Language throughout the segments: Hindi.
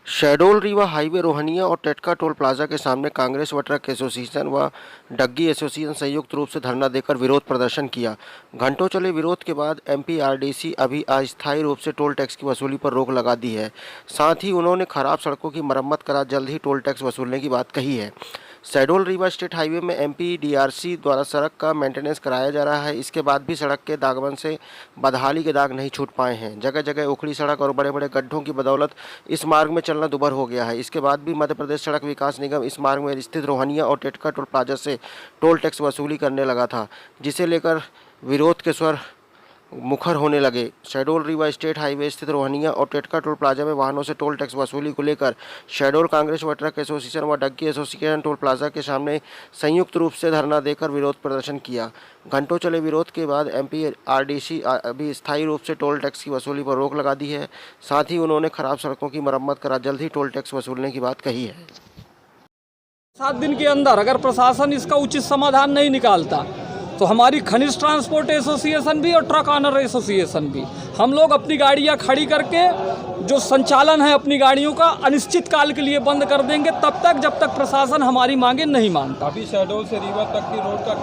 शहडोल रीवा हाईवे रोहनिया और टेटका टोल प्लाजा के सामने कांग्रेस व ट्रक एसोसिएशन व डग्गी एसोसिएशन संयुक्त रूप से धरना देकर विरोध प्रदर्शन किया। घंटों चले विरोध के बाद एमपीआरडीसी अभी अस्थायी रूप से टोल टैक्स की वसूली पर रोक लगा दी है। साथ ही उन्होंने खराब सड़कों की मरम्मत करा जल्द ही टोल टैक्स वसूलने की बात कही है। शहडोल रीवा स्टेट हाईवे में एमपीडीआरसी द्वारा सड़क का मेंटेनेंस कराया जा रहा है। इसके बाद भी सड़क के दागबन से बदहाली के दाग नहीं छूट पाए हैं। जगह जगह उखड़ी सड़क और बड़े बड़े गड्ढों की बदौलत इस मार्ग में चलना दुभर हो गया है। इसके बाद भी मध्य प्रदेश सड़क विकास निगम इस मार्ग में स्थित रोहनिया और टेटका टोल प्लाजा से टोल टैक्स वसूली करने लगा था, जिसे लेकर विरोध के स्वर मुखर होने लगे। शहडोल रीवा स्टेट हाईवे स्थित रोहनिया और टेटका टोल प्लाजा में वाहनों से टोल टैक्स वसूली को लेकर शहडोल कांग्रेस व ट्रक एसोसिएशन व डग्गी एसोसिएशन टोल प्लाजा के सामने संयुक्त रूप से धरना देकर विरोध प्रदर्शन किया। घंटों चले विरोध के बाद एमपीआरडीसी अभी स्थायी रूप से टोल टैक्स की वसूली पर रोक लगा दी है। साथ ही उन्होंने खराब सड़कों की मरम्मत करा जल्द ही टोल टैक्स वसूलने की बात कही है। 7 दिन के अंदर अगर प्रशासन इसका उचित समाधान नहीं निकालता तो हमारी खनिज ट्रांसपोर्ट एसोसिएशन भी और ट्रक ऑनर एसोसिएशन भी, हम लोग अपनी गाड़ियां खड़ी करके जो संचालन है अपनी गाड़ियों का अनिश्चित काल के लिए बंद कर देंगे, तब तक जब तक प्रशासन हमारी मांगे नहीं मानता। अभी शहडोल से रीवा तक की रोड का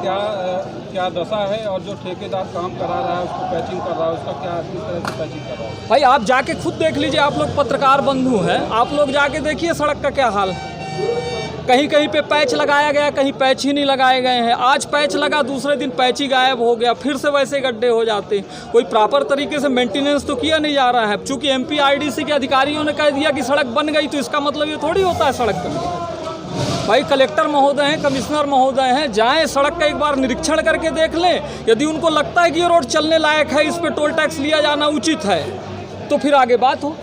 क्या दशा है और जो ठेकेदार काम करा रहा है उसको पैचिंग कर रहा है, उसका क्या किस तरह से पैचिंग कर रहा है? भाई आप जाके खुद देख लीजिए, आप लोग पत्रकार बंधु हैं, आप लोग जाके देखिए सड़क का क्या हाल है। कहीं कहीं पे पैच लगाया गया, कहीं पैच ही नहीं लगाए गए हैं। आज पैच लगा, दूसरे दिन पैच ही गायब हो गया, फिर से वैसे गड्ढे हो जाते हैं। कोई प्रॉपर तरीके से मेंटेनेंस तो किया नहीं जा रहा है। चूंकि एमपीआरडीसी के अधिकारियों ने कह दिया कि सड़क बन गई तो इसका मतलब ये थोड़ी होता है सड़क बन गई। भाई कलेक्टर महोदय हैं, कमिश्नर महोदय हैं, जाएँ सड़क का एक बार निरीक्षण करके देख लें। यदि उनको लगता है कि ये रोड चलने लायक है, इस पर टोल टैक्स लिया जाना उचित है, तो फिर आगे बात हो।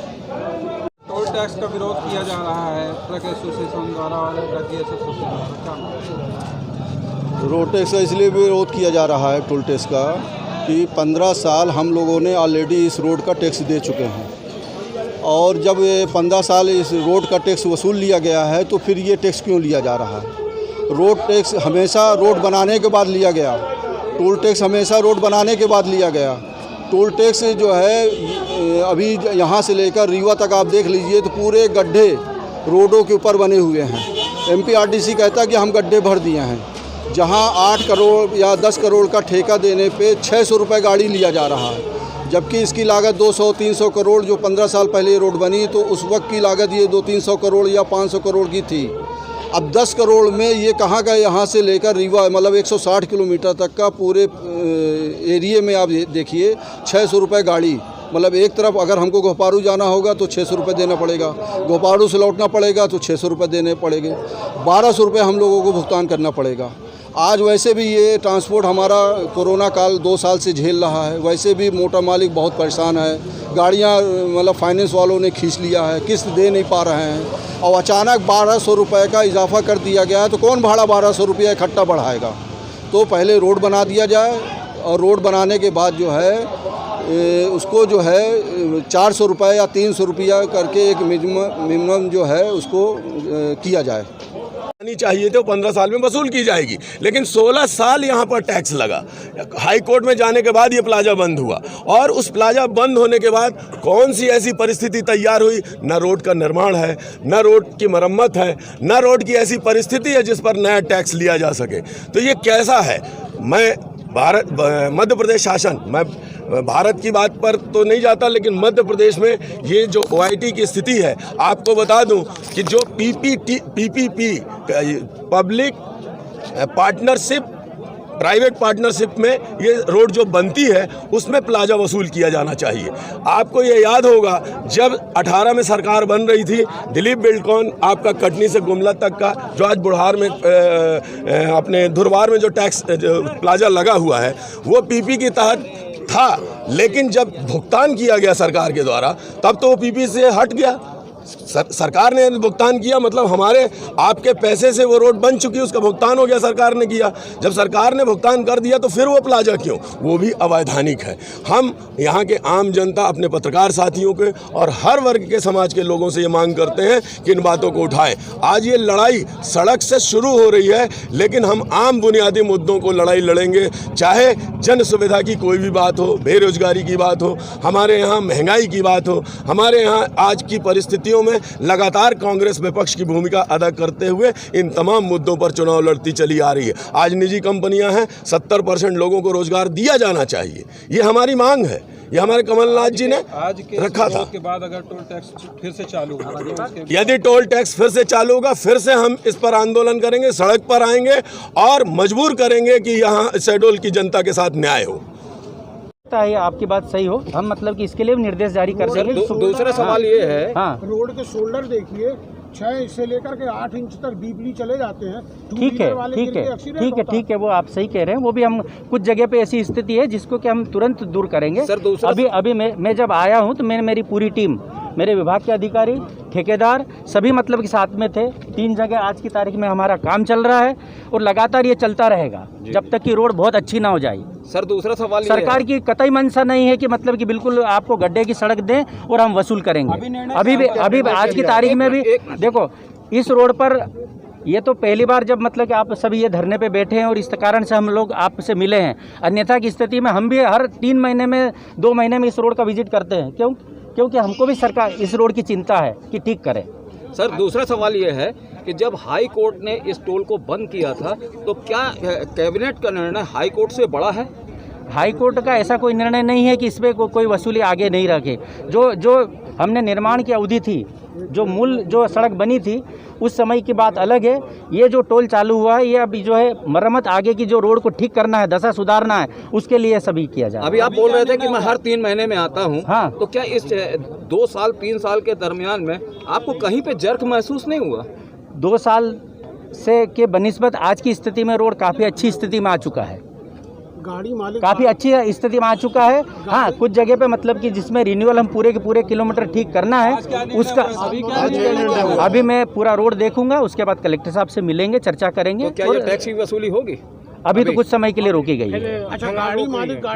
टोल टैक्स का विरोध किया जा रहा है ट्रक एसोसिएशन द्वारा और डग्गी एसोसिएशन द्वारा। रोड टैक्स का इसलिए विरोध किया जा रहा है टोल टैक्स का कि 15 साल हम लोगों ने ऑलरेडी इस रोड का टैक्स दे चुके हैं, और जब ये 15 साल इस रोड का टैक्स वसूल लिया गया है तो फिर ये टैक्स क्यों लिया जा रहा है? रोड टैक्स हमेशा रोड बनाने के बाद लिया गया, टोल टैक्स हमेशा रोड बनाने के बाद लिया गया। टोल टैक्स जो है अभी यहाँ से लेकर रीवा तक आप देख लीजिए तो पूरे गड्ढे रोडों के ऊपर बने हुए हैं। एमपीआरडीसी कहता है कि हम गड्ढे भर दिए हैं, जहाँ 8 करोड़ या 10 करोड़ का ठेका देने पे 600 रुपये गाड़ी लिया जा रहा है, जबकि इसकी लागत 200-300 करोड़, जो 15 साल पहले ये रोड बनी तो उस वक्त की लागत ये 200-300 करोड़ या 500 करोड़ की थी। अब 10 करोड़ में ये कहाँ का, यहाँ से लेकर रीवा मतलब 160 किलोमीटर तक का पूरे एरिए में आप देखिए 600 रुपये गाड़ी। मतलब एक तरफ अगर हमको गोपारू जाना होगा तो 600 रुपये देना पड़ेगा, गोपारू से लौटना पड़ेगा तो 600 रुपये देने पड़ेंगे, 1200 रुपये हम लोगों को भुगतान करना पड़ेगा। आज वैसे भी ये ट्रांसपोर्ट हमारा कोरोना काल 2 साल से झेल रहा है, वैसे भी मोटर मालिक बहुत परेशान है। गाड़ियाँ मतलब फाइनेंस वालों ने खींच लिया है, किस्त दे नहीं पा रहे हैं, और अचानक 1200 रुपये का इजाफा कर दिया गया है तो कौन भाड़ा 1200 रुपये इकट्ठा बढ़ाएगा? तो पहले रोड बना दिया जाए, और रोड बनाने के बाद जो है उसको जो है 400 रुपये या 300 रुपया करके एक मिनिमम जो है उसको किया जाए। नहीं चाहिए तो 15 साल में वसूल की जाएगी, लेकिन 16 साल यहाँ पर टैक्स लगा। हाई कोर्ट में जाने के बाद ये प्लाजा बंद हुआ, और उस प्लाजा बंद होने के बाद कौन सी ऐसी परिस्थिति तैयार हुई? न रोड का निर्माण है, न रोड की मरम्मत है, न रोड की ऐसी परिस्थिति है जिस पर नया टैक्स लिया जा सके। तो ये कैसा है? मध्य प्रदेश शासन, मैं भारत की बात पर तो नहीं जाता, लेकिन मध्य प्रदेश में ये जो OIT की स्थिति है, आपको बता दूं कि जो PPP public partnership private partnership में ये रोड जो बनती है उसमें प्लाजा वसूल किया जाना चाहिए। आपको ये याद होगा जब 18 में सरकार बन रही थी, दिलीप बिल्डकॉन आपका कटनी से गुमला तक का जो आज बुढ़ार में अपने धुरवार में जो टैक्स प्लाजा लगा हुआ है वो PP के तहत था, लेकिन जब भुगतान किया गया सरकार के द्वारा तब तो वो PP से हट गया। सरकार ने भुगतान किया, मतलब हमारे आपके पैसे से वो रोड बन चुकी है, उसका भुगतान हो गया, सरकार ने किया। जब सरकार ने भुगतान कर दिया तो फिर वो प्लाजा क्यों? वो भी अवैधानिक है। हम यहाँ के आम जनता, अपने पत्रकार साथियों के और हर वर्ग के समाज के लोगों से ये मांग करते हैं कि इन बातों को उठाएं। आज ये लड़ाई सड़क से शुरू हो रही है, लेकिन हम आम बुनियादी मुद्दों को लड़ाई लड़ेंगे, चाहे जन सुविधा की कोई भी बात हो, बेरोजगारी की बात हो, हमारे यहाँ महंगाई की बात हो, हमारे यहाँ आज की परिस्थिति नीतियों में लगातार कांग्रेस विपक्ष की भूमिका अदा करते हुए इन तमाम मुद्दों पर चुनाव लड़ती चली आ रही है। आज निजी कंपनियां हैं, 70% लोगों को रोजगार दिया जाना चाहिए, ये हमारी मांग है। ये हमारे कमलनाथ जी ने आज के रखा था। के बाद अगर टोल टैक्स फिर से चालू होगा तो यदि टोल टैक्स फिर से चालू होगा, फिर से हम इस पर आंदोलन करेंगे, सड़क पर आएंगे और मजबूर करेंगे कि यहाँ शहडोल की जनता के साथ न्याय हो। है आपकी बात सही हो, हम मतलब कि इसके लिए भी निर्देश जारी कर देंगे। दूसरा सवाल ये है, हाँ रोड के शोल्डर देखिए 6 से लेकर के 8 इंच तक डीपली चले जाते हैं। ठीक है, ठीक है, वो आप सही कह रहे हैं। वो भी हम कुछ जगह पे ऐसी स्थिति है जिसको कि हम तुरंत दूर करेंगे। अभी मैं जब आया हूँ तो मेरी पूरी टीम, मेरे विभाग के अधिकारी, ठेकेदार सभी मतलब के साथ में थे। 3 जगह आज की तारीख में हमारा काम चल रहा है और लगातार ये चलता रहेगा जब तक कि रोड बहुत अच्छी ना हो जाए। सर दूसरा सवाल सरकार की कतई मंशा नहीं है कि मतलब कि बिल्कुल आपको गड्ढे की सड़क दें और हम वसूल करेंगे। अभी आज की तारीख में भी देखो इस रोड पर ये तो पहली बार जब मतलब कि आप सभी ये धरने पे बैठे हैं और इस कारण से हम लोग आपसे मिले हैं। अन्यथा की स्थिति में हम भी हर 3 महीने में 2 महीने में इस रोड का विजिट करते हैं। क्योंकि हमको भी सरकार इस रोड की चिंता है कि ठीक करें। सर दूसरा सवाल ये है कि जब हाई कोर्ट ने इस टोल को बंद किया था तो क्या कैबिनेट का निर्णय हाई कोर्ट से बड़ा है? हाई कोर्ट का ऐसा कोई निर्णय नहीं है कि इस पर कोई वसूली आगे नहीं रखे। जो हमने निर्माण की अवधि थी, जो सड़क बनी थी उस समय की बात अलग है। ये जो टोल चालू हुआ है ये अभी जो है मरम्मत, आगे की जो रोड को ठीक करना है, दशा सुधारना है, उसके लिए सभी किया जाए। अभी आप बोल रहे थे कि मैं हर 3 महीने में आता हूँ। हाँ। तो क्या इस 2 साल 3 साल के दरमियान में आपको कहीं पे जर्क महसूस नहीं हुआ? 2 साल से के बनिस्बत आज की स्थिति में रोड काफ़ी अच्छी स्थिति में आ चुका है। गाड़ी मालिक काफ़ी अच्छी स्थिति में आ चुका है। हाँ, कुछ जगह पे मतलब कि जिसमें रिन्यूअल हम पूरे के पूरे किलोमीटर ठीक करना है उसका अभी मैं पूरा रोड देखूंगा, उसके बाद कलेक्टर साहब से मिलेंगे, चर्चा करेंगे। तो क्या ये टैक्स की वसूली होगी? अभी तो कुछ समय के लिए रोकी गई है। अच्छा, गाड़ी मालिक